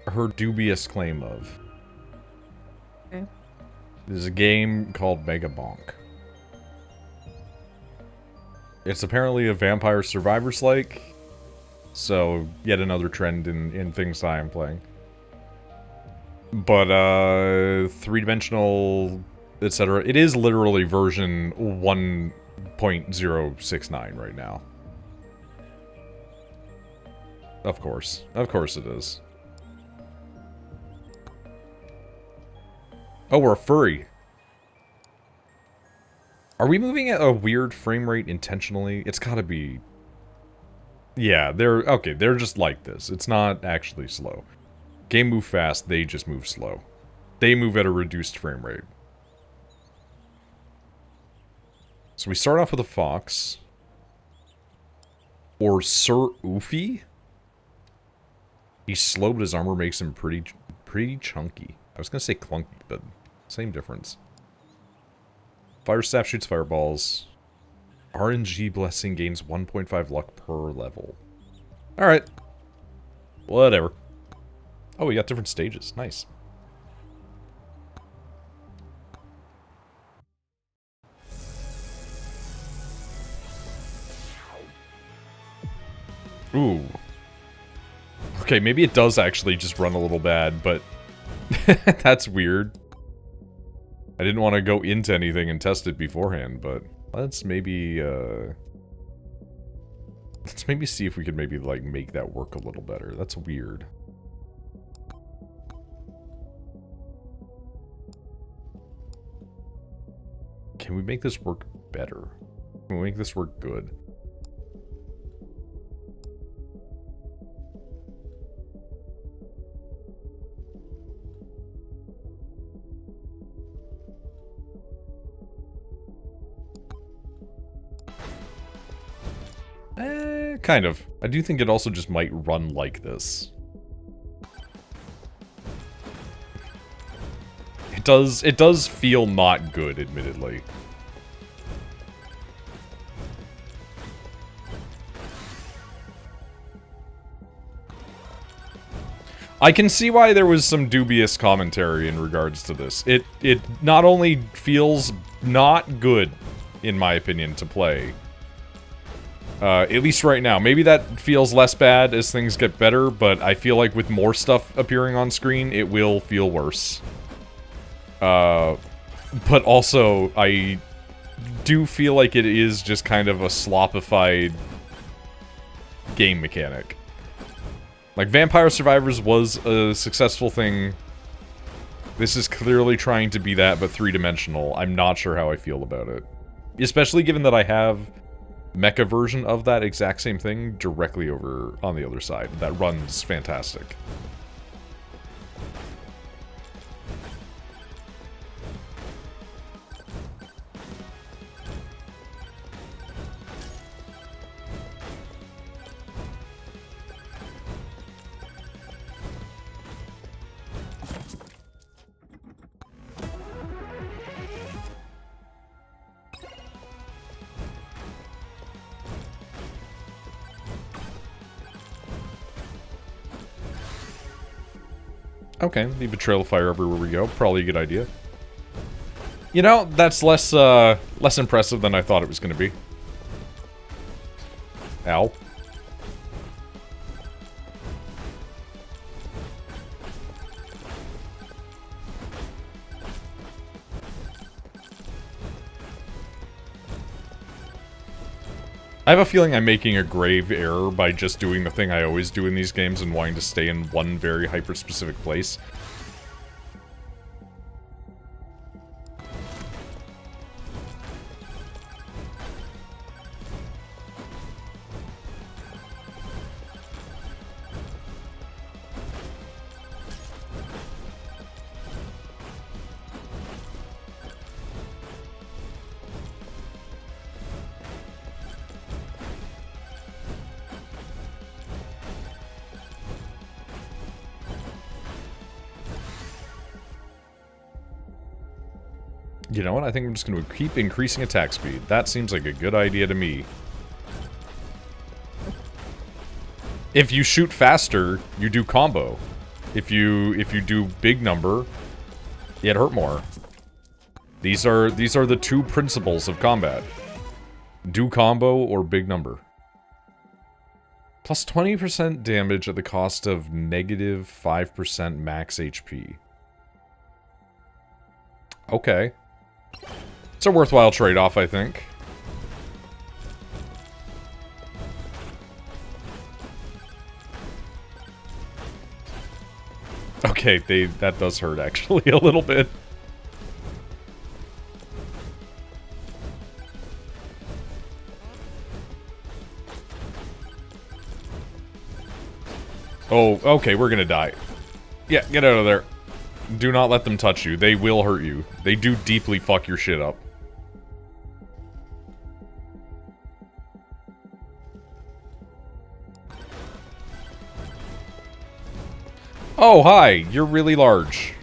her dubious claim of. Okay. There's a game called Megabonk. It's apparently a Vampire Survivors-like, so yet another trend in things I am playing. But, three-dimensional, etc. It is literally version 1.069 right now. Of course. Of course it is. Oh, we're a furry. Are we moving at a weird frame rate intentionally? It's gotta be... Yeah, they're just like this. It's not actually slow. Game move fast, they just move slow. They move at a reduced frame rate. So we start off with a fox. Or Sir Oofy? He's slow, but his armor makes him pretty chunky. I was gonna say clunky, but same difference. Fire staff shoots fireballs. RNG blessing gains 1.5 luck per level. Alright. Whatever. Oh, we got different stages. Nice. Ooh. Okay, maybe it does actually just run a little bad, but that's weird. I didn't want to go into anything and test it beforehand, but let's maybe see if we could maybe, like, make that work a little better. That's weird. Can we make this work better? Can we make this work good? Kind of. I do think it also just might run like this. It does feel not good, admittedly. I can see why there was some dubious commentary in regards to this. It not only feels not good, in my opinion, to play. At least right now. Maybe that feels less bad as things get better, but I feel like with more stuff appearing on screen, it will feel worse. But also, I do feel like it is just kind of a slopified game mechanic. Like, Vampire Survivors was a successful thing. This is clearly trying to be that, but three-dimensional. I'm not sure how I feel about it. Especially given that I have mecha version of that exact same thing directly over on the other side. That runs fantastic. Okay, leave a trail of fire everywhere we go. Probably a good idea. You know, that's less impressive than I thought it was going to be. Ow. I have a feeling I'm making a grave error by just doing the thing I always do in these games and wanting to stay in one very hyper-specific place. You know what? I think I'm just going to keep increasing attack speed. That seems like a good idea to me. If you shoot faster, you do combo. If you do big number, it hurt more. These are the two principles of combat. Do combo or big number. Plus 20% damage at the cost of negative 5% max HP. Okay. It's a worthwhile trade-off, I think. Okay, that does hurt, actually, a little bit. Oh, okay, we're gonna die. Yeah, get out of there. Do not let them touch you. They will hurt you. They do deeply fuck your shit up. Oh, hi. You're really large.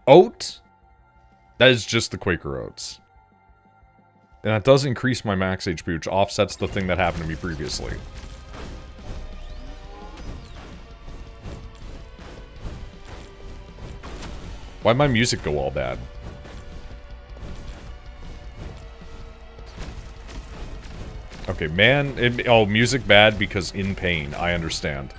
Oat? That is just the Quaker Oats. And that does increase my max HP, which offsets the thing that happened to me previously. Why'd my music go all bad? Okay, man. Oh, music bad because in pain. I understand.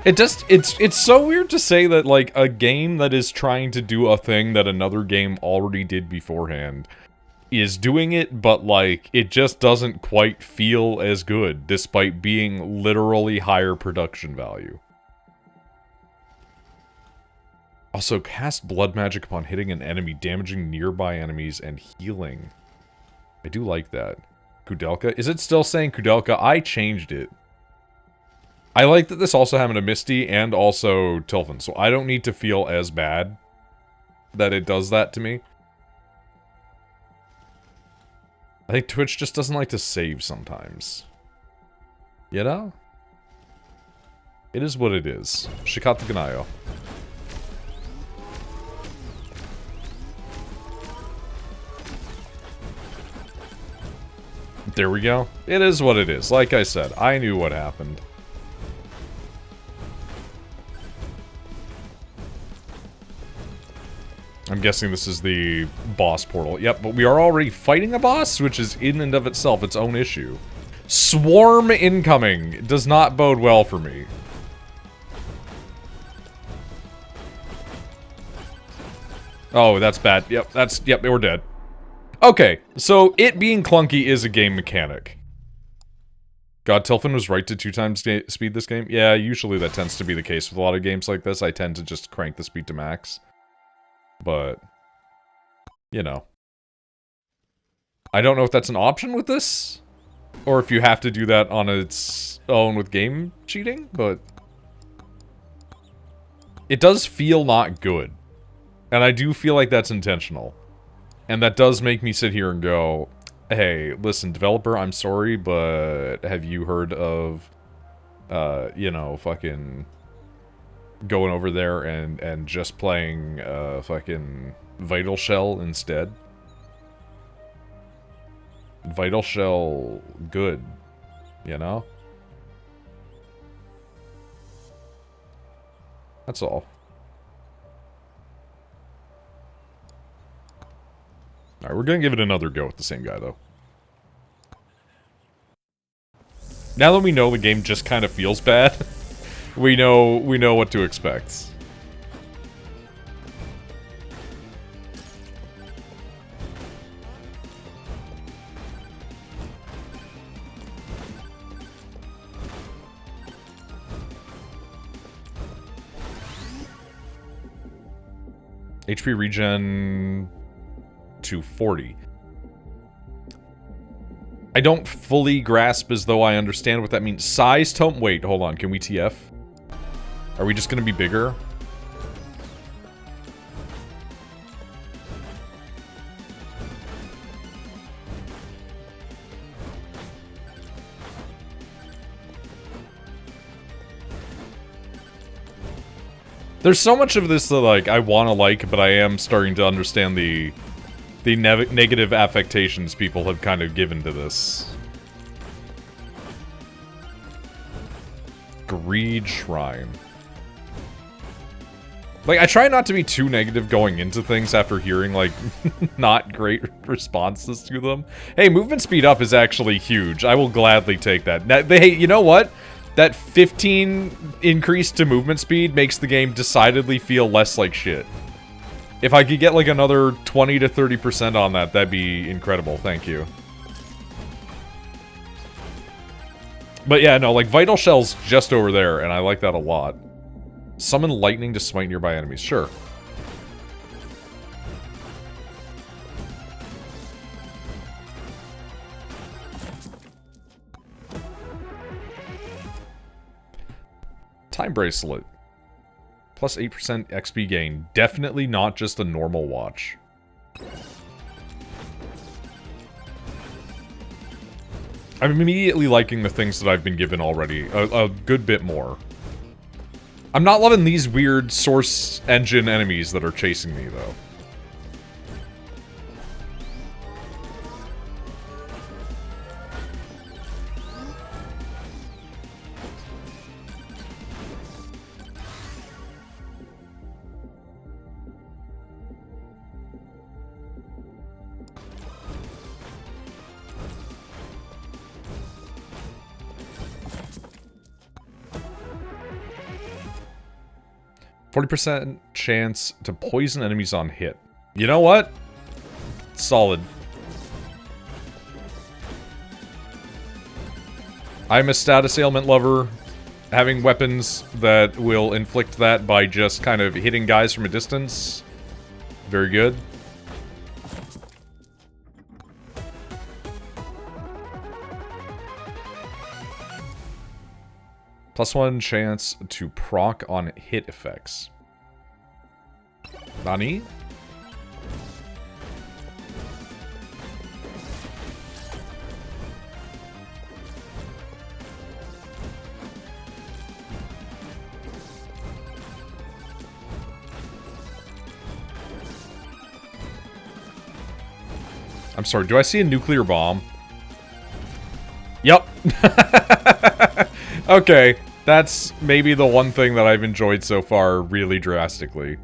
It's so weird to say that, like, a game that is trying to do a thing that another game already did beforehand is doing it, but, like, it just doesn't quite feel as good, despite being literally higher production value. Also, cast blood magic upon hitting an enemy, damaging nearby enemies and healing. I do like that. Kudelka? Is it still saying Kudelka? I changed it. I like that this also happened to Misty and also Tilfin, so I don't need to feel as bad that it does that to me. I think Twitch just doesn't like to save sometimes. You know? It is what it is. Shikata Ganayo. There we go. It is what it is. Like I said, I knew what happened. I'm guessing this is the boss portal. Yep, but we are already fighting a boss, which is in and of itself its own issue. Swarm incoming does not bode well for me. Oh, that's bad. Yep, yep, we're dead. Okay, so it being clunky is a game mechanic. God, Tilfin was right to 2 times speed this game? Yeah, usually that tends to be the case with a lot of games like this. I tend to just crank the speed to max. But, you know. I don't know if that's an option with this, or if you have to do that on its own with game cheating, but it does feel not good. And I do feel like that's intentional. And that does make me sit here and go, hey, listen, developer, I'm sorry, but have you heard of, you know, fucking going over there and just playing, fucking Vital Shell instead? Vital Shell, good, you know? That's all. Alright, we're gonna give it another go with the same guy, though. Now that we know the game just kind of feels bad, we know what to expect. HP regen to 40. I don't fully grasp as though I understand what that means. Size tome. Wait, hold on. Can we TF? Are we just gonna be bigger? There's so much of this that, like, I want to like, but I am starting to understand the negative affectations people have kind of given to this. Greed Shrine. Like, I try not to be too negative going into things after hearing, like, not great responses to them. Hey, movement speed up is actually huge. I will gladly take that. Now, hey, you know what? That 15 increase to movement speed makes the game decidedly feel less like shit. If I could get, like, another 20 to 30% on that, that'd be incredible. Thank you. But yeah, no, like, Vital Shell's just over there, and I like that a lot. Summon lightning to smite nearby enemies. Sure. Time Bracelet. Plus 8% XP gain. Definitely not just a normal watch. I'm immediately liking the things that I've been given already. A good bit more. I'm not loving these weird source engine enemies that are chasing me, though. %40 chance to poison enemies on hit. You know what? Solid. I'm a status ailment lover. Having weapons that will inflict that by just kind of hitting guys from a distance. Very good. +1 chance to proc on hit effects. Nani? I'm sorry, do I see a nuclear bomb? Yep. Okay, that's maybe the one thing that I've enjoyed so far really drastically.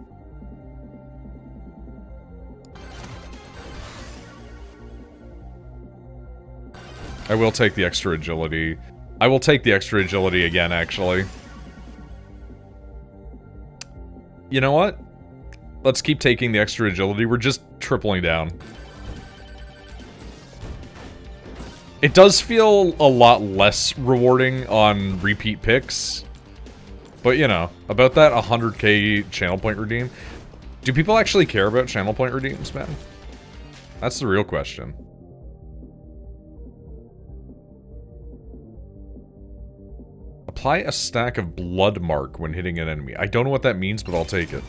I will take the extra agility. I will take the extra agility again, actually. You know what? Let's keep taking the extra agility. We're just tripling down. It does feel a lot less rewarding on repeat picks. But, you know, about that 100k channel point redeem. Do people actually care about channel point redeems, man? That's the real question. Apply a stack of blood mark when hitting an enemy. I don't know what that means, but I'll take it.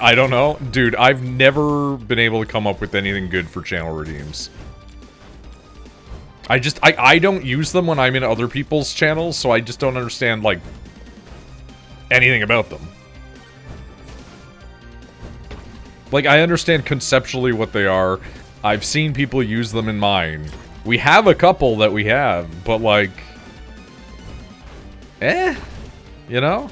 I don't know. Dude, I've never been able to come up with anything good for channel redeems. I don't use them when I'm in other people's channels, so I just don't understand, like, anything about them. Like, I understand conceptually what they are. I've seen people use them in mine. We have a couple that we have, but, like... You know?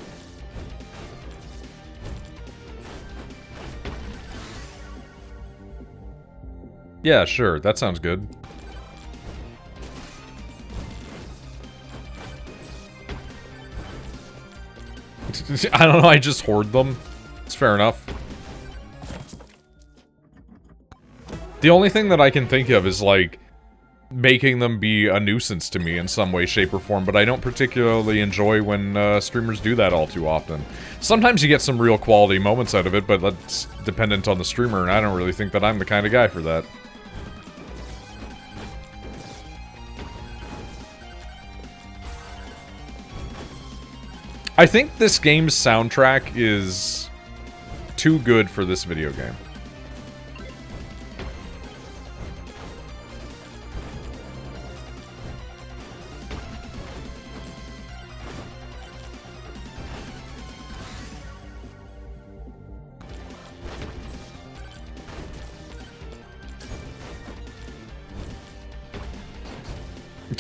Yeah, sure. That sounds good. I don't know, I just hoard them. It's fair enough. The only thing that I can think of is, like, making them be a nuisance to me in some way, shape, or form, but I don't particularly enjoy when streamers do that all too often. Sometimes you get some real quality moments out of it, but that's dependent on the streamer, and I don't really think that I'm the kind of guy for that. I think this game's soundtrack is too good for this video game.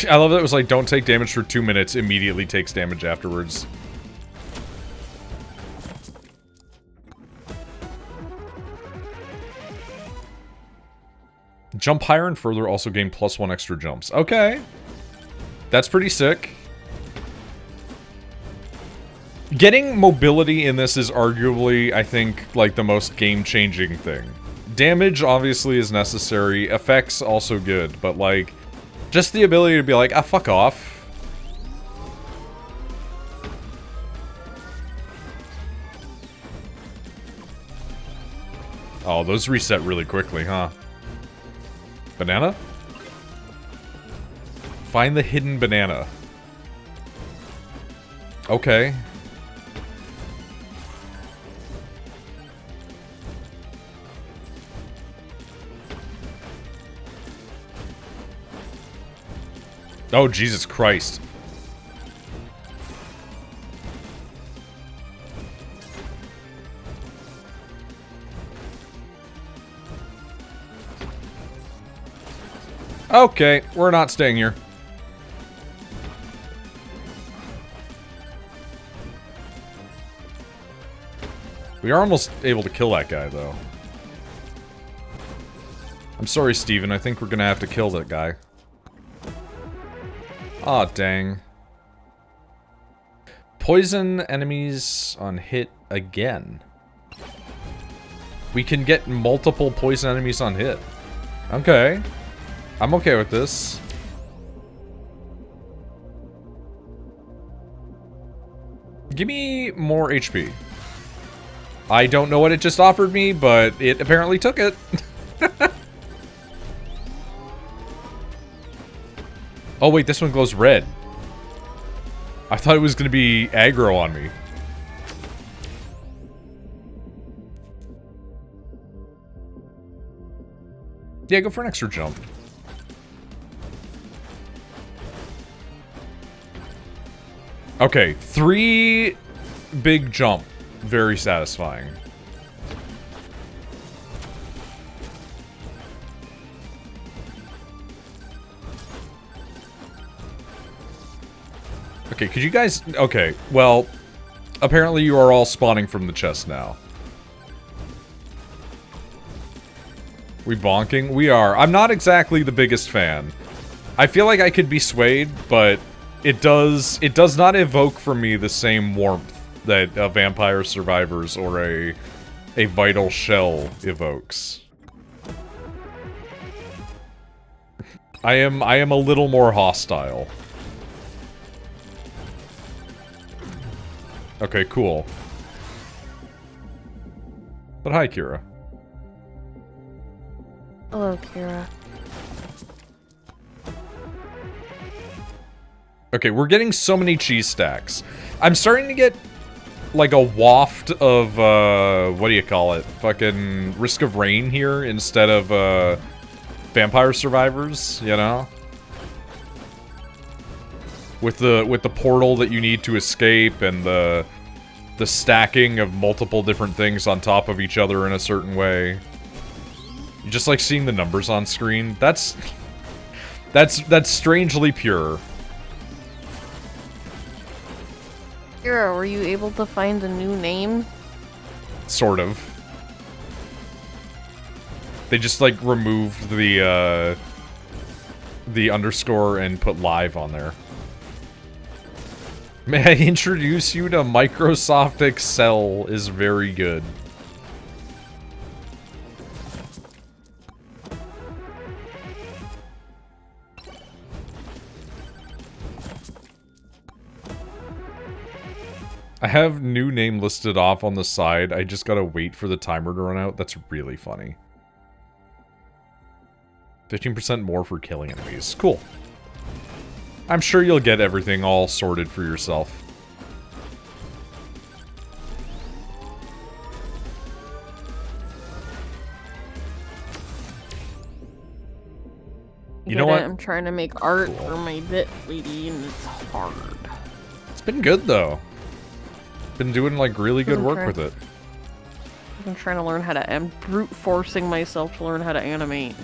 I love that it was like, don't take damage for 2 minutes, immediately takes damage afterwards. Jump higher and further, also gain +1 extra jumps. Okay. That's pretty sick. Getting mobility in this is arguably, I think, like the most game-changing thing. Damage, obviously, is necessary. Effects, also good. But, like, just the ability to be like, ah, fuck off. Oh, those reset really quickly, huh? Banana? Find the hidden banana. Okay. Oh, Jesus Christ. Okay, we're not staying here. We are almost able to kill that guy, though. I'm sorry, Steven. I think we're gonna have to kill that guy. Aw, dang. Poison enemies on hit again. We can get multiple poison enemies on hit. Okay. I'm okay with this. Give me more HP. I don't know what it just offered me, but it apparently took it. Oh wait, this one glows red. I thought it was going to be aggro on me. Yeah, go for an extra jump. Okay, 3 big jump. Very satisfying. Okay, could you guys... Okay, well, apparently you are all spawning from the chest now. We bonking? We are. I'm not exactly the biggest fan. I feel like I could be swayed, but it does not evoke for me the same warmth that a Vampire Survivors or a Vital Shell evokes. I am a little more hostile. Okay, cool. But hi, Kira. Hello, Kira. Okay, we're getting so many cheese stacks. I'm starting to get, like, a waft of, what do you call it? Fucking Risk of Rain here instead of, Vampire Survivors, you know? With the portal that you need to escape and the stacking of multiple different things on top of each other in a certain way. You just like seeing the numbers on screen. That's strangely pure. Kira, were you able to find a new name? Sort of. They just like removed the underscore and put live on there. May I introduce you to Microsoft Excel is very good. I have new name listed off on the side. I just gotta wait for the timer to run out. That's really funny. 15% more for killing enemies. Cool. I'm sure you'll get everything all sorted for yourself. You know what? I'm trying to make art for my bit lady, and it's hard. It's been good, though. Been doing, like, really good work with it. I've been trying to learn how to... I'm brute forcing myself to learn how to animate.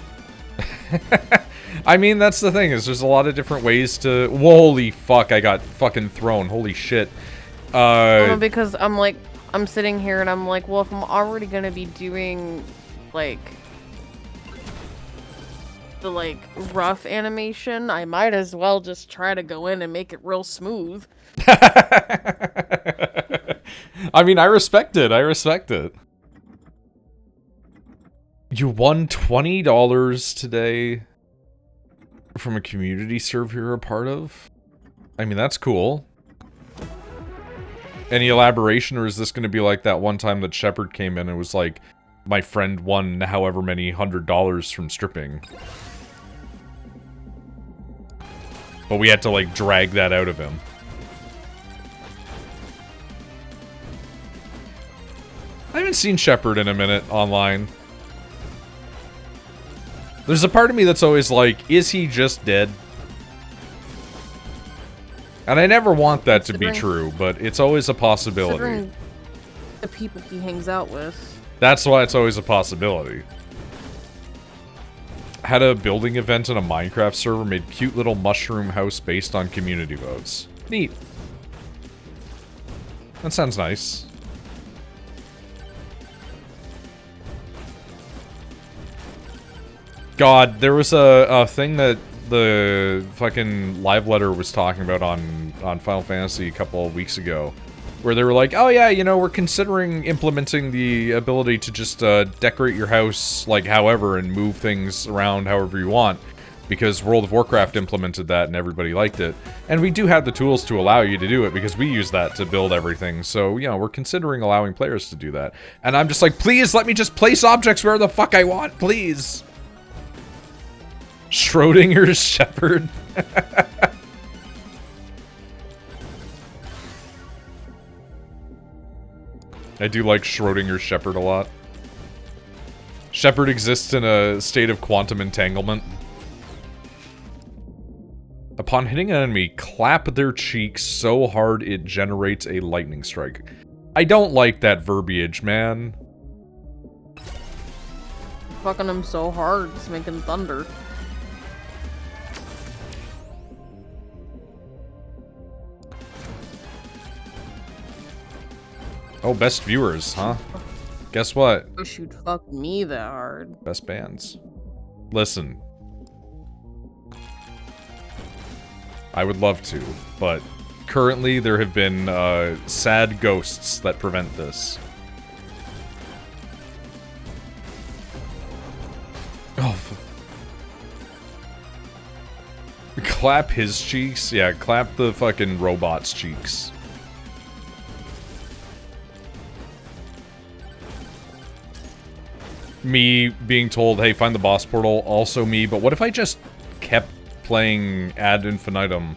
I mean, that's the thing, is there's a lot of different ways to... Holy fuck, I got fucking thrown. Holy shit. Well, because I'm sitting here and I'm like, well, if I'm already gonna be doing, like, the, like, rough animation, I might as well just try to go in and make it real smooth. I mean, I respect it. I respect it. You won $20 today from a community server you're a part of? I mean, that's cool. Any elaboration, or is this going to be like that one time that Shepard came in and was like, my friend won however many $100 from stripping? But we had to, like, drag that out of him. I haven't seen Shepard in a minute online. There's a part of me that's always like, is he just dead? And I never want that to be true, but it's always a possibility. The people he hangs out with. That's why it's always a possibility. Had a building event in a Minecraft server, made cute little mushroom house based on community votes. Neat. That sounds nice. God, there was a thing that the fucking live letter was talking about on Final Fantasy a couple of weeks ago, where they were like, oh yeah, you know, we're considering implementing the ability to just decorate your house like however and move things around however you want, because World of Warcraft implemented that and everybody liked it. And we do have the tools to allow you to do it because we use that to build everything. So, you know, we're considering allowing players to do that. And I'm just like, please let me just place objects where the fuck I want, please. Schrodinger's Shepherd. I do like Schrodinger's Shepherd a lot. Shepherd exists in a state of quantum entanglement. Upon hitting an enemy, clap their cheeks so hard it generates a lightning strike. I don't like that verbiage, man. Fucking him so hard, it's making thunder. Oh, best viewers, huh? Guess what? Wish you'd fuck me that hard. Best bands. Listen. I would love to, but currently there have been sad ghosts that prevent this. Oh. Clap his cheeks? Yeah, clap the fucking robot's cheeks. Me being told, hey, find the boss portal, also me, but what if I just kept playing ad infinitum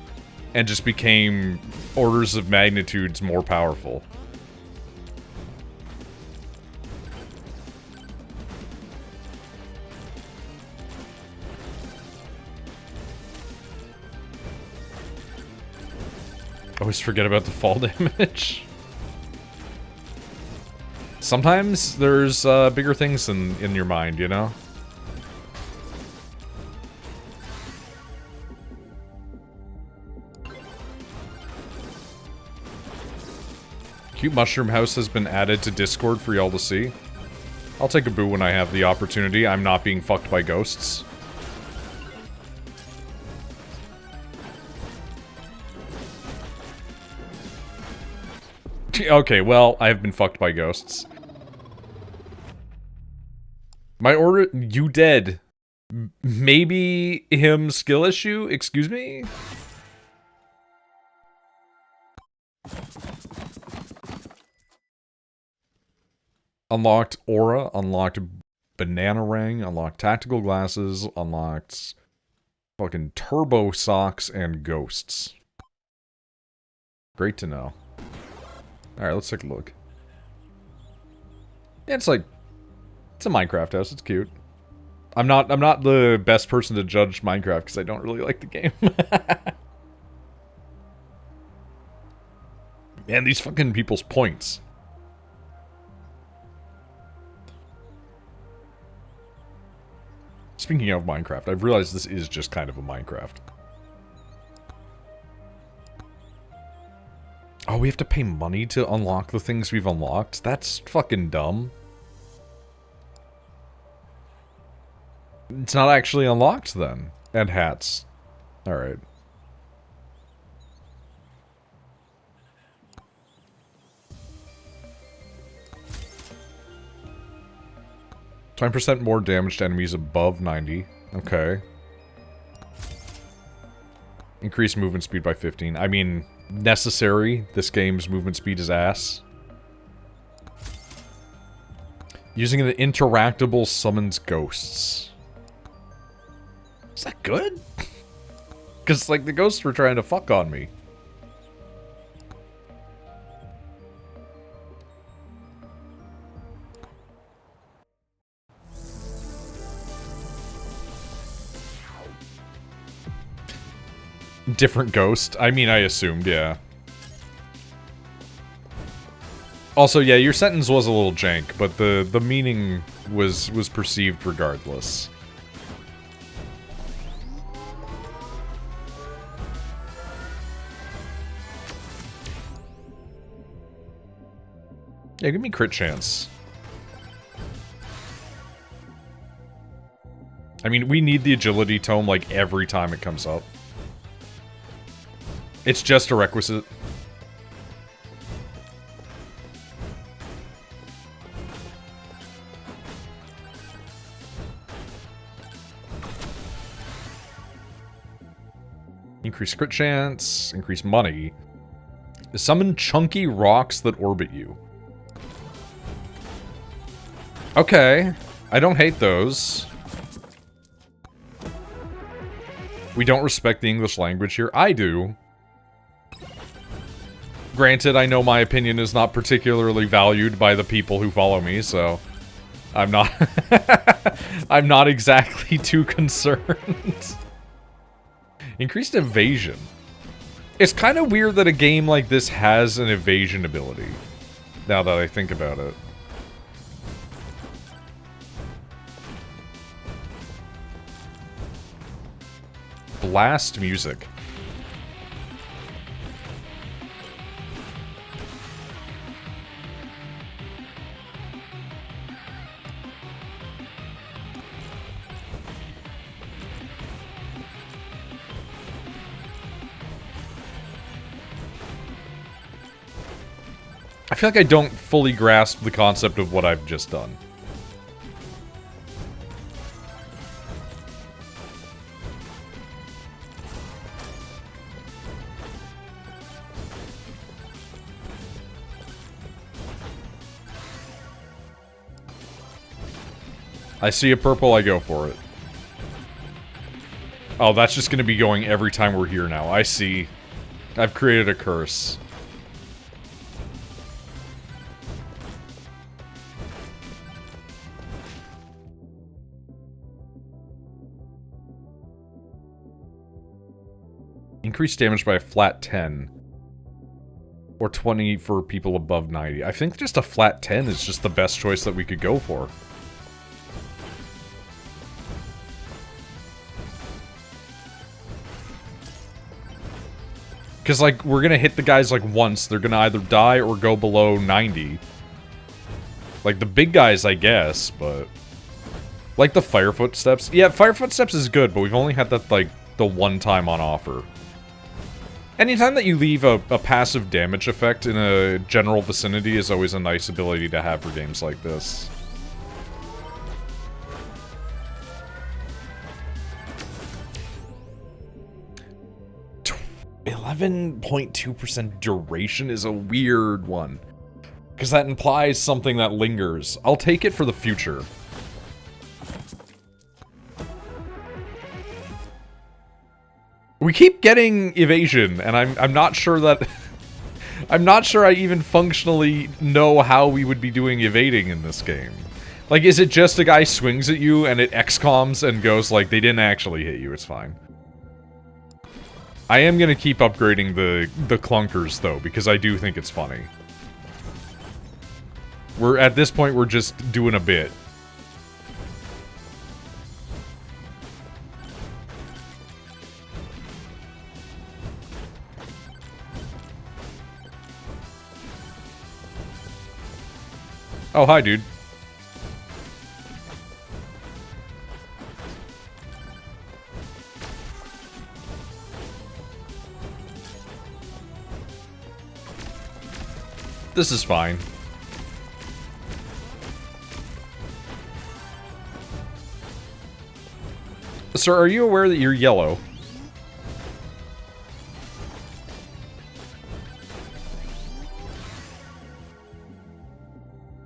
and just became orders of magnitudes more powerful? Always forget about the fall damage. Sometimes there's bigger things in your mind, you know? Cute Mushroom House has been added to Discord for y'all to see. I'll take a boo when I have the opportunity. I'm not being fucked by ghosts. Okay, well, I have been fucked by ghosts. My order... You dead. Maybe him skill issue? Excuse me? Unlocked Aura, unlocked Bananarang, unlocked Tactical Glasses, unlocked fucking Turbo Socks and Ghosts. Great to know. Alright, let's take a look. Yeah, it's like... It's a Minecraft house, it's cute. I'm not the best person to judge Minecraft because I don't really like the game. Man, these fucking people's points. Speaking of Minecraft, I've realized this is just kind of a Minecraft. Oh, we have to pay money to unlock the things we've unlocked? That's fucking dumb. It's not actually unlocked then. And hats. Alright. %, more damage to enemies above 90. Okay. Increase movement speed by 15. I mean, necessary. This game's movement speed is ass. Using an interactable summons ghosts. Is that good? Because, like, the ghosts were trying to fuck on me. Different ghost? I mean, I assumed, yeah. Also, yeah, your sentence was a little jank, but the meaning was perceived regardless. Yeah, give me crit chance. I mean, we need the agility tome, like, every time it comes up. It's just a requisite. Increase crit chance, increase money. Summon chunky rocks that orbit you. Okay, I don't hate those. We don't respect the English language here. I do. Granted, I know my opinion is not particularly valued by the people who follow me, so I'm not I'm not exactly too concerned. Increased evasion. It's kind of weird that a game like this has an evasion ability, now that I think about it. Blast music. I feel like I don't fully grasp the concept of what I've just done. I see a purple, I go for it. Oh, that's just gonna be going every time we're here now. I see. I've created a curse. Increase damage by a flat 10. Or 20 for people above 90. I think just a flat 10 is just the best choice that we could go for. Because, like, we're gonna hit the guys, like, once. They're gonna either die or go below 90. Like, the big guys, I guess, but... Like the Fire Footsteps. Yeah, Fire Footsteps is good, but we've only had that, like, the one time on offer. Anytime that you leave a passive damage effect in a general vicinity is always a nice ability to have for games like this. .2% duration is a weird one. Because that implies something that lingers. I'll take it for the future. We keep getting evasion, and I'm not sure that... I'm not sure I even functionally know how we would be doing evading in this game. Like, is it just a guy swings at you and it XCOMs and goes like, they didn't actually hit you, it's fine. I am gonna keep upgrading the clunkers, though, because I do think it's funny. At this point, we're just doing a bit. Oh, hi, dude. This is fine. Sir, are you aware that you're yellow?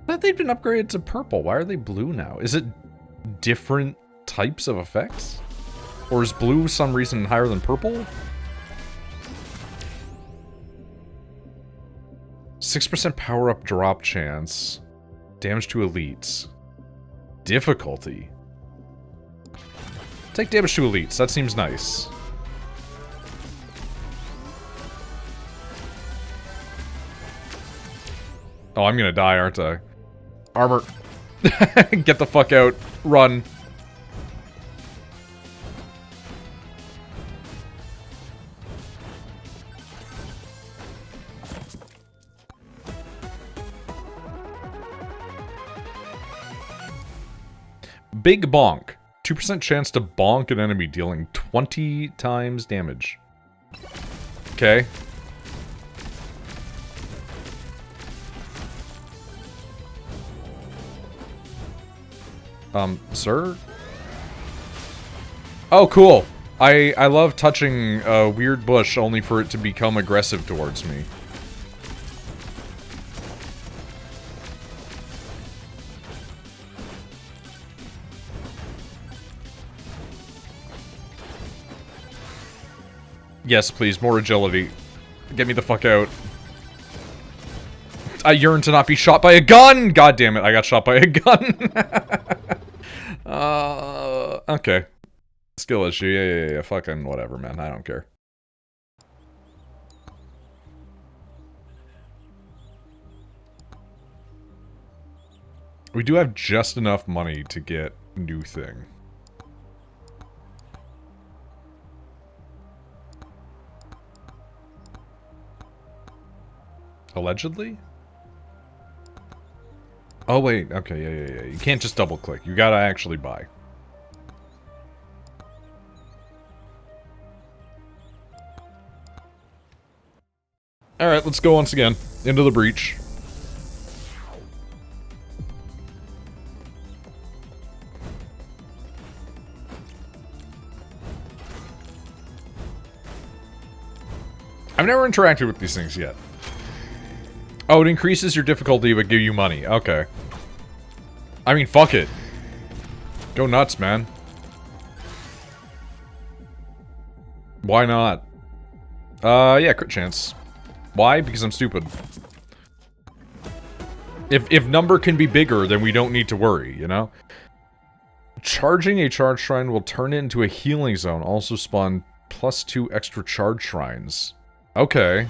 I thought they'd been upgraded to purple. Why are they blue now? Is it different types of effects? Or is blue some reason higher than purple? 6% power-up drop chance. Damage to elites. Difficulty. Take damage to elites. That seems nice. Oh, I'm gonna die, aren't I? Armor. Get the fuck out. Run. Big bonk. 2% chance to bonk an enemy, dealing 20 times damage. Okay. Sir? Oh, cool. I love touching a weird bush only for it to become aggressive towards me. Yes, please, more agility. Get me the fuck out. I yearn to not be shot by a gun! God damn it, I got shot by a gun! Okay. Skill issue, yeah, fucking whatever, man, I don't care. We do have just enough money to get new thing. Allegedly? Oh, wait. Okay, yeah. You can't just double-click. You gotta actually buy. Alright, let's go once again. Into the breach. I've never interacted with these things yet. Oh, it increases your difficulty but give you money. Okay. I mean, fuck it. Go nuts, man. Why not? Yeah, crit chance. Why? Because I'm stupid. If number can be bigger, then we don't need to worry, you know? Charging a charge shrine will turn it into a healing zone. Also spawn +2 extra charge shrines. Okay.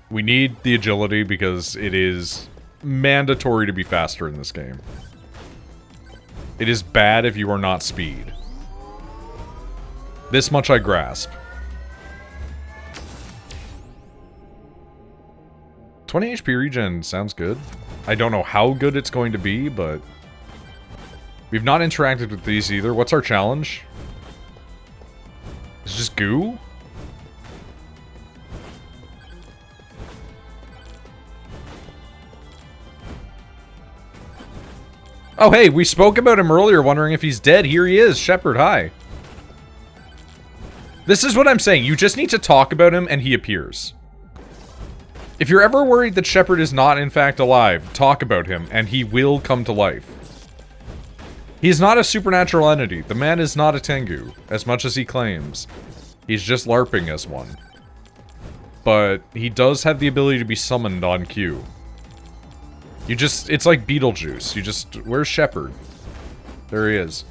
We need the agility because it is mandatory to be faster in this game. It is bad if you are not speed. This much I grasp. 20 HP regen sounds good. I don't know how good it's going to be, but... We've not interacted with these either. What's our challenge? It's just goo? Oh, hey, we spoke about him earlier, wondering if he's dead. Here he is. Shepard, hi. This is what I'm saying. You just need to talk about him, and he appears. If you're ever worried that Shepard is not, in fact, alive, talk about him, and he will come to life. He's not a supernatural entity. The man is not a Tengu, as much as he claims. He's just LARPing as one. But he does have the ability to be summoned on cue. You just, it's like Beetlejuice. You just, where's Shepard? There he is.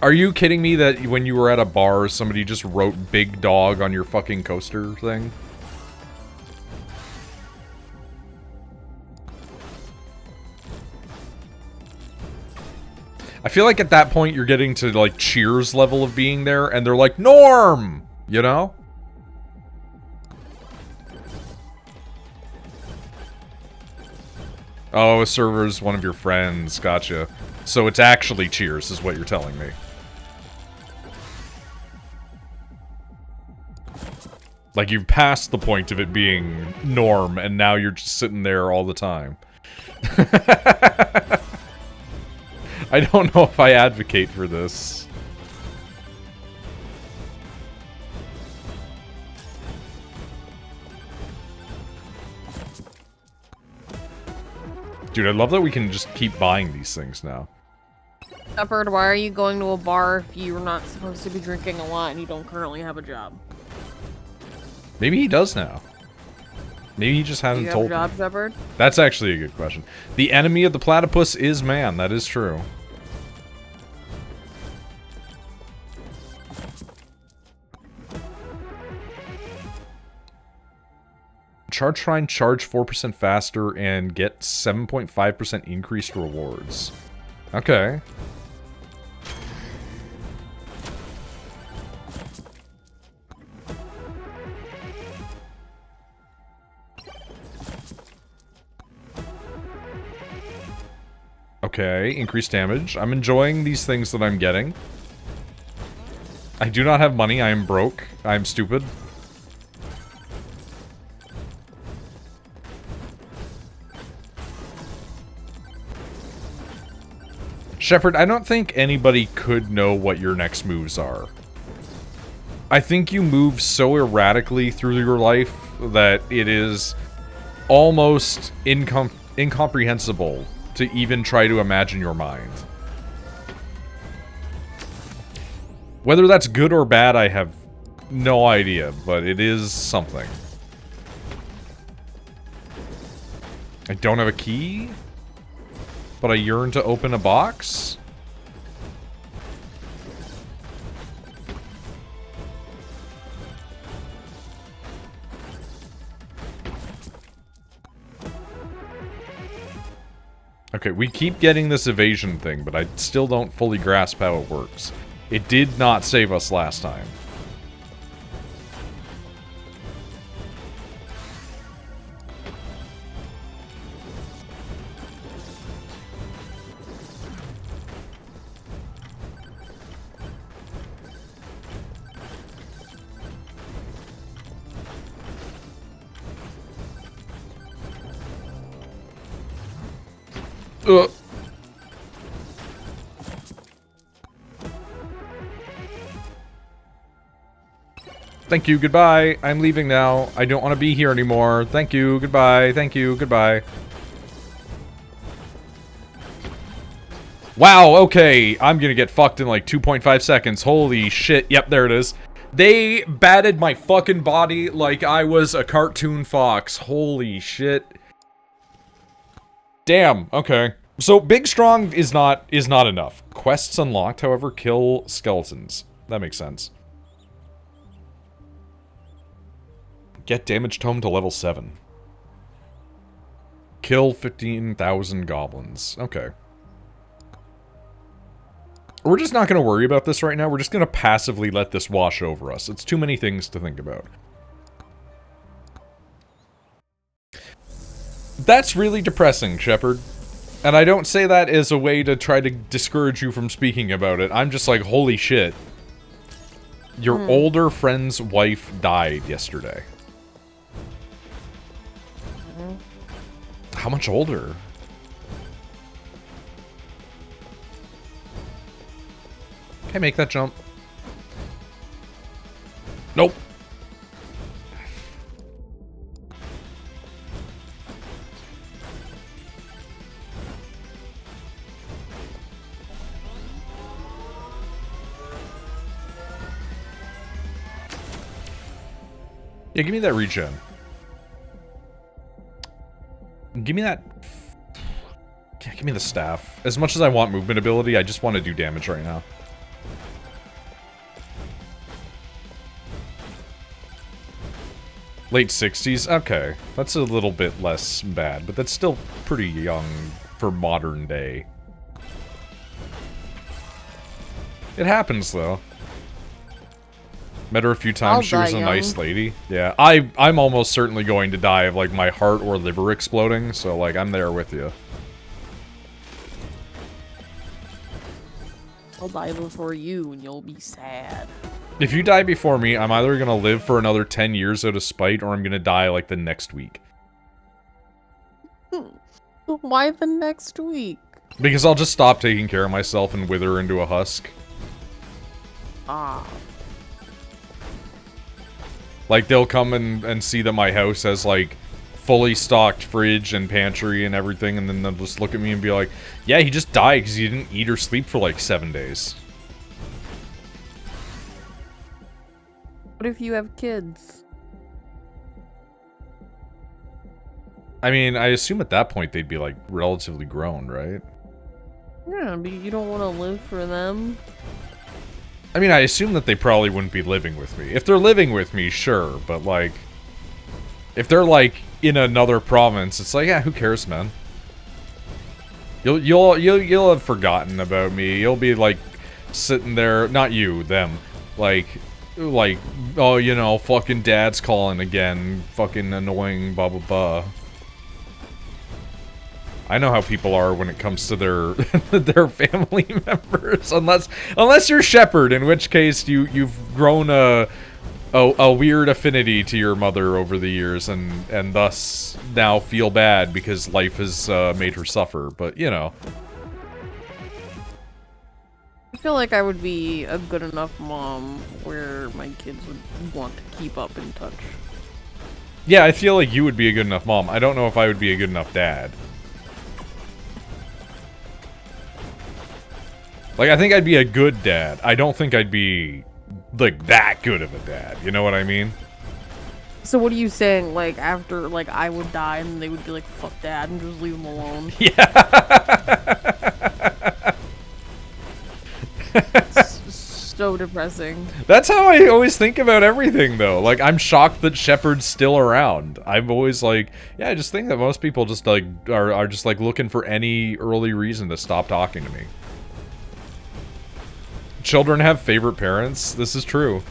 Are you kidding me that when you were at a bar, somebody just wrote Big Dog on your fucking coaster thing? I feel like at that point you're getting to, like, Cheers level of being there, and they're like, Norm! You know? Oh, a server's one of your friends. Gotcha. So it's actually Cheers, is what you're telling me. Like, you've passed the point of it being norm, and now you're just sitting there all the time. I don't know if I advocate for this. Dude, I love that we can just keep buying these things now. Shepard, why are you going to a bar if you're not supposed to be drinking a lot and you don't currently have a job? Maybe he does now. Maybe he just hasn't told me. Do you have a job, Shepard? That's actually a good question. The enemy of the platypus is man. That is true. Charge Shrine, charge 4% faster, and get 7.5% increased rewards. Okay. Okay, increased damage. I'm enjoying these things that I'm getting. I do not have money. I am broke. I am stupid. Shepard, I don't think anybody could know what your next moves are. I think you move so erratically through your life that it is almost incomprehensible to even try to imagine your mind. Whether that's good or bad, I have no idea, but it is something. I don't have a key, but I yearn to open a box. Okay, we keep getting this evasion thing, but I still don't fully grasp how it works. It did not save us last time. Thank you, goodbye. I'm leaving now. I don't want to be here anymore. Thank you, goodbye. Thank you, goodbye. Wow, okay. I'm gonna get fucked in like 2.5 seconds. Holy shit. Yep, there it is. They batted my fucking body like I was a cartoon fox. Holy shit. Damn, okay. So, Big Strong is not enough. Quests unlocked, however, kill skeletons. That makes sense. Get damage tome to level 7. Kill 15,000 goblins. Okay. We're just not going to worry about this right now. We're just going to passively let this wash over us. It's too many things to think about. That's really depressing, Shepard. And I don't say that as a way to try to discourage you from speaking about it. I'm just like, holy shit. Your older friend's wife died yesterday. How much older? Can I make that jump? Nope. Yeah, give me that regen. Give me that... Yeah, give me the staff. As much as I want movement ability, I just want to do damage right now. Late 60s? Okay. That's a little bit less bad, but that's still pretty young for modern day. It happens, though. Met her a few times, she was a young. nice lady. Yeah, I'm almost certainly going to die of, like, my heart or liver exploding, so, like, I'm there with you. I'll die before you, and you'll be sad. If you die before me, I'm either gonna live for another 10 years out of spite, or I'm gonna die, like, the next week. Why the next week? Because I'll just stop taking care of myself and wither into a husk. Ah. Like, they'll come and see that my house has, like, fully stocked fridge and pantry and everything, and then they'll just look at me and be like, yeah, he just died because he didn't eat or sleep for, like, 7 days. What if you have kids? I mean, I assume at that point they'd be, like, relatively grown, right? Yeah, but you don't want to live for them. I mean, I assume that they probably wouldn't be living with me. If they're living with me, sure, but, like, if they're, like, in another province, it's like, yeah, who cares, man? You'll have forgotten about me. You'll be, like, sitting there, not you, them, like, oh, you know, fucking dad's calling again, fucking annoying, blah, blah, blah. I know how people are when it comes to their their family members, unless you're Shepherd, in which case you've grown a weird affinity to your mother over the years, and thus now feel bad because life has made her suffer. But you know, I feel like I would be a good enough mom where my kids would want to keep up in touch. Yeah, I feel like you would be a good enough mom. I don't know if I would be a good enough dad. Like, I think I'd be a good dad. I don't think I'd be, like, that good of a dad. You know what I mean? So what are you saying? Like, after, like, I would die and they would be like, fuck dad, and just leave him alone? Yeah. So depressing. That's how I always think about everything, though. Like, I'm shocked that Shepard's still around. I'm always like, yeah, I just think that most people just, like, are just, like, looking for any early reason to stop talking to me. Children have favorite parents. This is true.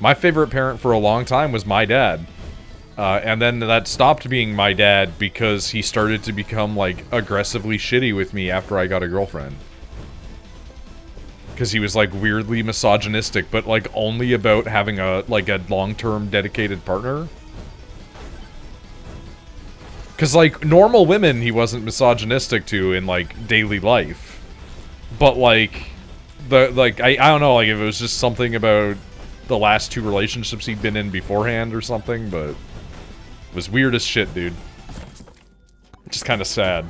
My favorite parent for a long time was my dad. And then that stopped being my dad because he started to become, like, aggressively shitty with me after I got a girlfriend. Because he was, like, weirdly misogynistic, but, like, only about having a long-term dedicated partner. Because, like, normal women he wasn't misogynistic to in, like, daily life. But, like... I don't know, like, if it was just something about the last 2 relationships he'd been in beforehand or something, but it was weird as shit, dude. Just kind of sad.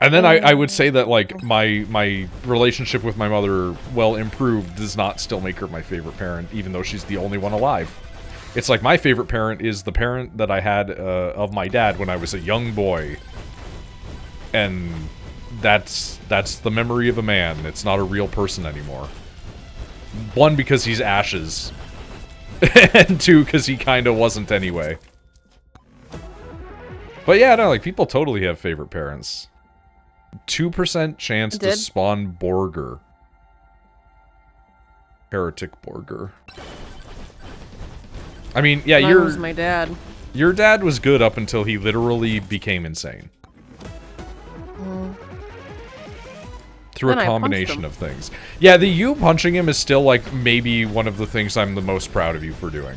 And then I would say that, like, my relationship with my mother, well improved, does not still make her my favorite parent, even though she's the only one alive. It's like, my favorite parent is the parent that I had of my dad when I was a young boy. And... That's the memory of a man. It's not a real person anymore. 1, because he's ashes. And 2, because he kind of wasn't anyway. But yeah, no, like, people totally have favorite parents. 2% chance to spawn Borger. Heretic Borger. I mean, yeah, Mine was my dad. Your dad was good up until he literally became insane. Through a combination of things. Yeah, the you punching him is still, like, maybe one of the things I'm the most proud of you for doing.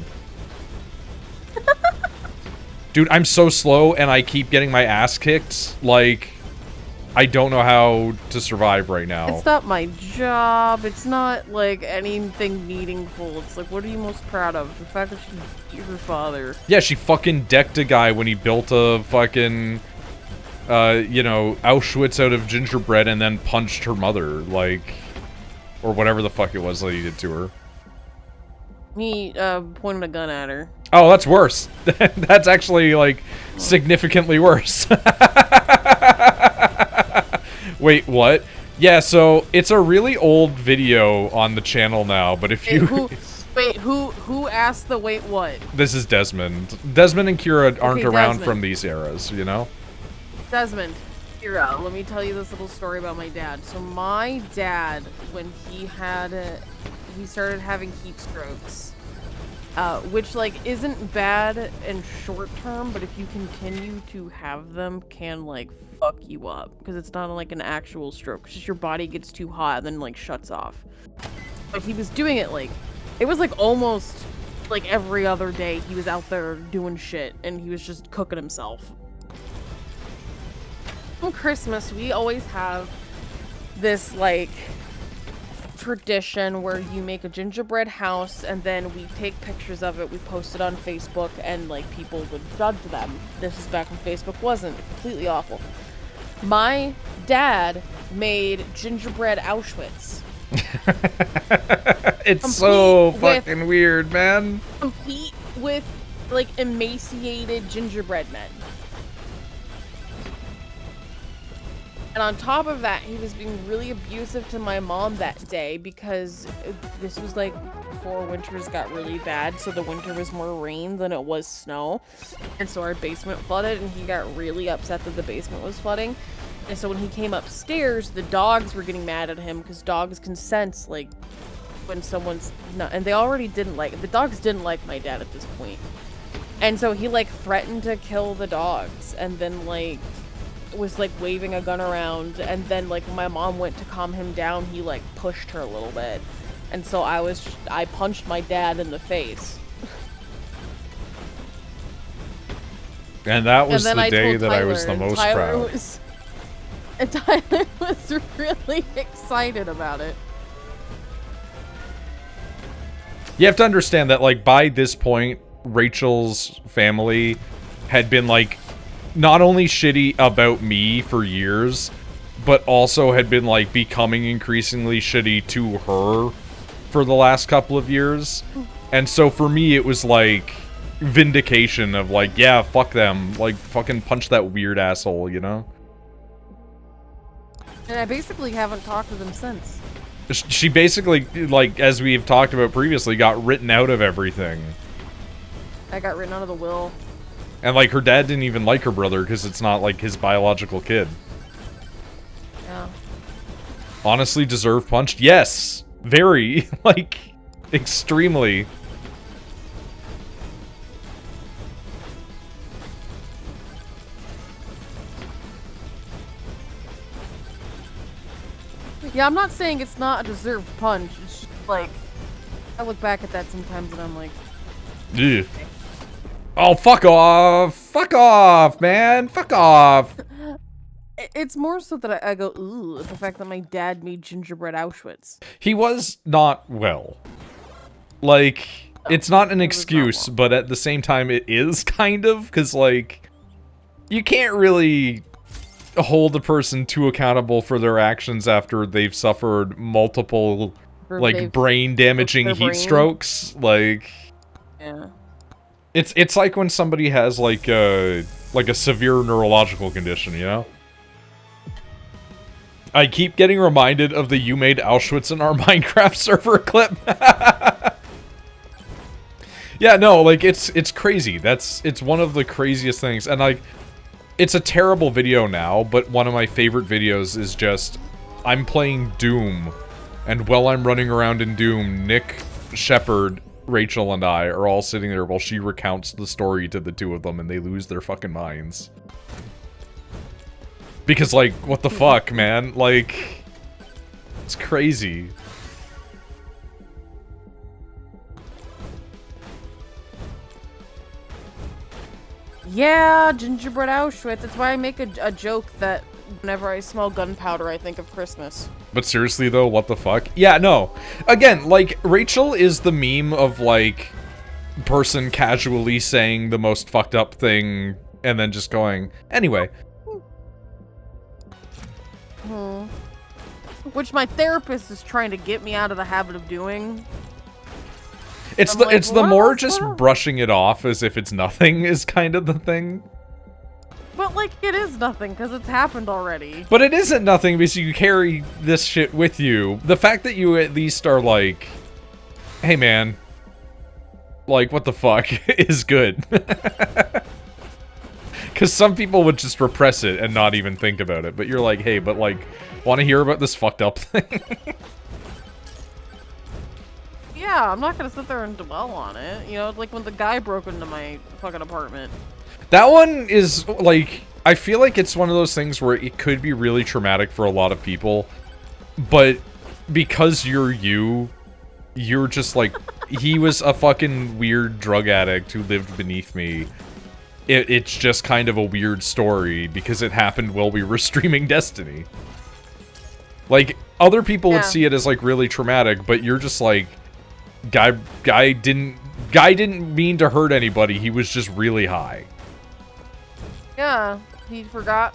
Dude, I'm so slow, and I keep getting my ass kicked. Like, I don't know how to survive right now. It's not my job. It's not, like, anything meaningful. It's like, what are you most proud of? The fact that she beat her father. Yeah, she fucking decked a guy when he built a fucking... you know, Auschwitz out of gingerbread and then punched her mother, like, or whatever the fuck it was that he did to her. He, pointed a gun at her. Oh, that's worse. That's actually, like, significantly worse. Wait, what? Yeah, so, it's a really old video on the channel now, but if you... Who asked the wait what? This is Desmond. Desmond and Kira aren't around from these eras, you know? Desmond, Here, let me tell you this little story about my dad. So my dad, when he started having heat strokes, which, like, isn't bad in short term, but if you continue to have them, can, like, fuck you up. Because it's not, like, an actual stroke. It's just your body gets too hot and then, like, shuts off. But he was doing it, like, it was, like, almost, like, every other day he was out there doing shit, and he was just cooking himself. On Christmas, we always have this, like, tradition where you make a gingerbread house and then we take pictures of it, we post it on Facebook, and, like, people would judge them. This is back when Facebook wasn't completely awful. My dad made gingerbread Auschwitz. It's so fucking weird, man. Complete with, like, emaciated gingerbread men. And on top of that, he was being really abusive to my mom that day because this was, like, before winters got really bad, so the winter was more rain than it was snow. And so our basement flooded, and he got really upset that the basement was flooding. And so when he came upstairs, the dogs were getting mad at him because dogs can sense, like, when someone's not... And they already didn't like... The dogs didn't like my dad at this point. And so he, like, threatened to kill the dogs, and then, like... was, like, waving a gun around, and then, like, when my mom went to calm him down, he, like, pushed her a little bit. And so I punched my dad in the face. And that was the day that I was the most proud. And Tyler was really excited about it. You have to understand that, like, by this point, Rachel's family had been, like, not only shitty about me for years, but also had been, like, becoming increasingly shitty to her for the last couple of years. And so for me, it was, like, vindication of, like, yeah, fuck them. Like, fucking punch that weird asshole, you know? And I basically haven't talked to them since. She basically, like, as we've talked about previously, got written out of everything. I got written out of the will. And, like, her dad didn't even like her brother because it's not, like, his biological kid. Yeah. Honestly deserved punched? Yes! Very. Like, extremely. Yeah, I'm not saying it's not a deserved punch. It's just, like, I look back at that sometimes and I'm like... Ugh. Oh, fuck off! Fuck off, man! Fuck off! It's more so that I go, ooh, the fact that my dad made gingerbread Auschwitz. He was not well. Like, it's not an excuse, but at the same time it is, kind of, because, like, you can't really hold a person too accountable for their actions after they've suffered multiple, like, brain-damaging heat strokes. Like, yeah. It's like when somebody has, like a severe neurological condition, you know? I keep getting reminded of the "You made Auschwitz in our Minecraft server" clip. Yeah, no, like, it's crazy. It's one of the craziest things. And, like, it's a terrible video now, but one of my favorite videos is just, I'm playing Doom, and while I'm running around in Doom, Nick, Shepard, Rachel, and I are all sitting there while she recounts the story to the two of them, and they lose their fucking minds. Because, like, what the fuck, man? Like, it's crazy. Yeah, gingerbread Auschwitz. That's why I make a joke that whenever I smell gunpowder, I think of Christmas. But seriously, though, what the fuck? Yeah, no. Again, like, Rachel is the meme of, like, person casually saying the most fucked up thing and then just going, anyway. Which my therapist is trying to get me out of the habit of doing. It's the more just brushing it off as if it's nothing is kind of the thing. But, like, it is nothing, because it's happened already. But it isn't nothing because you carry this shit with you. The fact that you at least are like, hey man, like, what the fuck, is good. Because some people would just repress it and not even think about it. But you're like, hey, but like, want to hear about this fucked up thing? Yeah, I'm not gonna sit there and dwell on it. You know, like when the guy broke into my fucking apartment. That one is, like, I feel like it's one of those things where it could be really traumatic for a lot of people. But because you're just like, he was a fucking weird drug addict who lived beneath me. It's just kind of a weird story because it happened while we were streaming Destiny. Like, other people would see it as, like, really traumatic, but you're just like, guy didn't mean to hurt anybody, he was just really high. Yeah, he forgot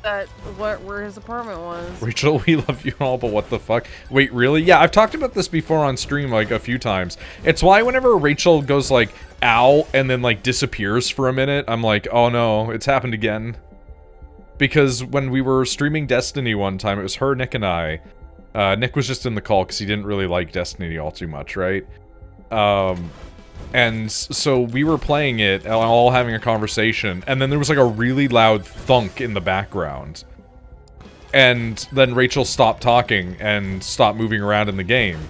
that where his apartment was. Rachel, we love you all, but what the fuck? Wait, really? Yeah, I've talked about this before on stream, like, a few times. It's why whenever Rachel goes, like, ow, and then, like, disappears for a minute, I'm like, oh no, it's happened again. Because when we were streaming Destiny one time, it was her, Nick, and I. Nick was just in the call because he didn't really like Destiny all too much, right? And so we were playing it, all having a conversation, and then there was like a really loud thunk in the background. And then Rachel stopped talking and stopped moving around in the game.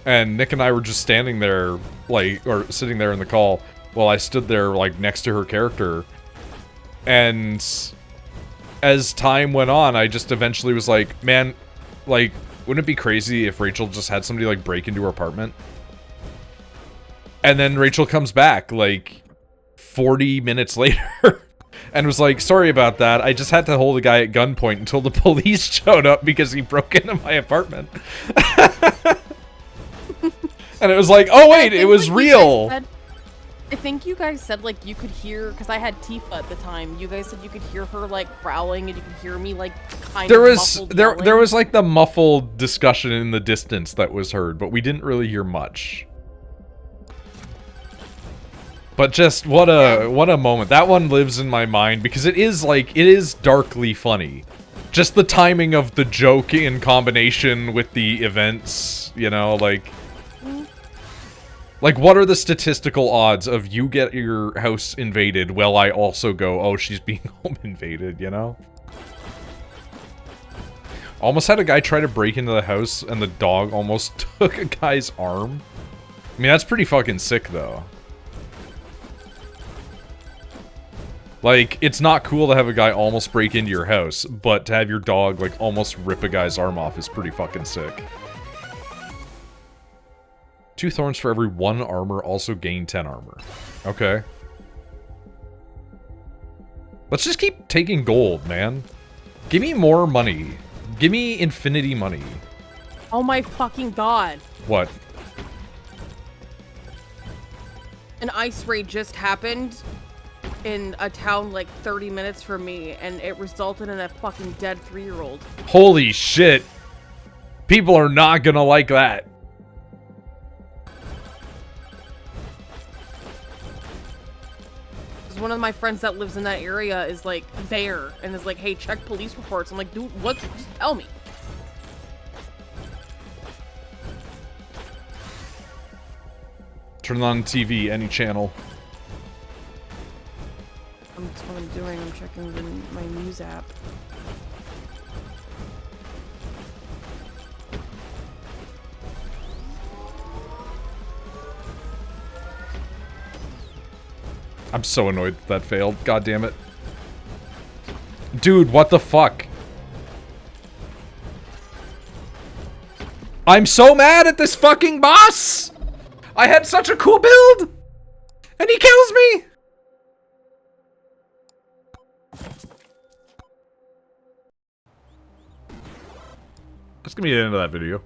And Nick and I were just standing there, like, or sitting there in the call, while I stood there, like, next to her character. And as time went on, I just eventually was like, man, like, wouldn't it be crazy if Rachel just had somebody, like, break into her apartment? And then Rachel comes back, like, 40 minutes later, and was like, sorry about that, I just had to hold a guy at gunpoint until the police showed up because he broke into my apartment. And it was like, oh wait, it was real! I think you guys said, like, you could hear, because I had Tifa at the time, you guys said you could hear her, like, growling, and you could hear me, like, kind of muffled yelling. There was, like, the muffled discussion in the distance that was heard, but we didn't really hear much. But just, what a moment. That one lives in my mind, because it is, like, it is darkly funny. Just the timing of the joke in combination with the events, you know, like... Like, what are the statistical odds of you get your house invaded while I also go, oh, she's being home invaded, you know? Almost had a guy try to break into the house and the dog almost took a guy's arm. I mean, that's pretty fucking sick, though. Like, it's not cool to have a guy almost break into your house, but to have your dog, like, almost rip a guy's arm off is pretty fucking sick. 2 thorns for every 1 armor, also gain 10 armor. Okay. Let's just keep taking gold, man. Give me more money. Give me infinity money. Oh my fucking god. What? An ice raid just happened in a town like 30 minutes from me, and it resulted in a fucking dead 3-year-old. Holy shit. People are not gonna like that. One of my friends that lives in that area is like there and is like, hey, check police reports. I'm like, dude, what's, just tell me. Turn on TV, any channel. That's what I'm doing. I'm checking my news app. I'm so annoyed that failed. God damn it. Dude, what the fuck? I'm so mad at this fucking boss! I had such a cool build! And he kills me! That's gonna be the end of that video.